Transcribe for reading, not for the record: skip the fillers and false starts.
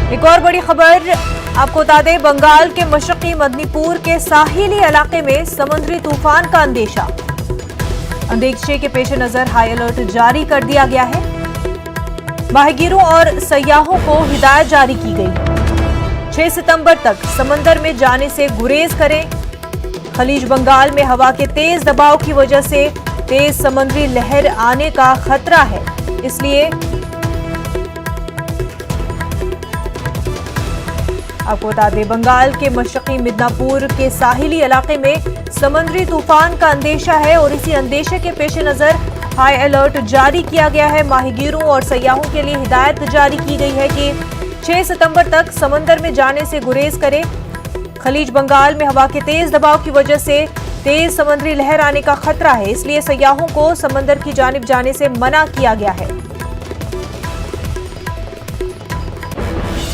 एक और बड़ी खबर आपको बता दें, बंगाल के मशरकी मदनीपुर के साहिली इलाके में समुद्री तूफान का अंदेशे के पेश नजर हाई अलर्ट जारी कर दिया गया है। माहीगीरों और सयाहों को हिदायत जारी की गई है। 6 सितंबर तक समंदर में जाने से गुरेज करें। खलीज बंगाल में हवा के तेज दबाव की वजह से तेज समुद्री लहर आने का खतरा है, इसलिए आपको बता दें, बंगाल के मशरकी मिदनापुर के साहिली इलाके में समुद्री तूफान का अंदेशा है और इसी अंदेशे के पेश नजर हाई अलर्ट जारी किया गया है। माहीगीरों और सयाहों के लिए हिदायत जारी की गई है कि 6 सितंबर तक समंदर में जाने से गुरेज करें। खलीज बंगाल में हवा के तेज दबाव की वजह से तेज समुद्री लहर आने का खतरा है, इसलिए सयाहों को समंदर की जानिब जाने से मना किया गया है।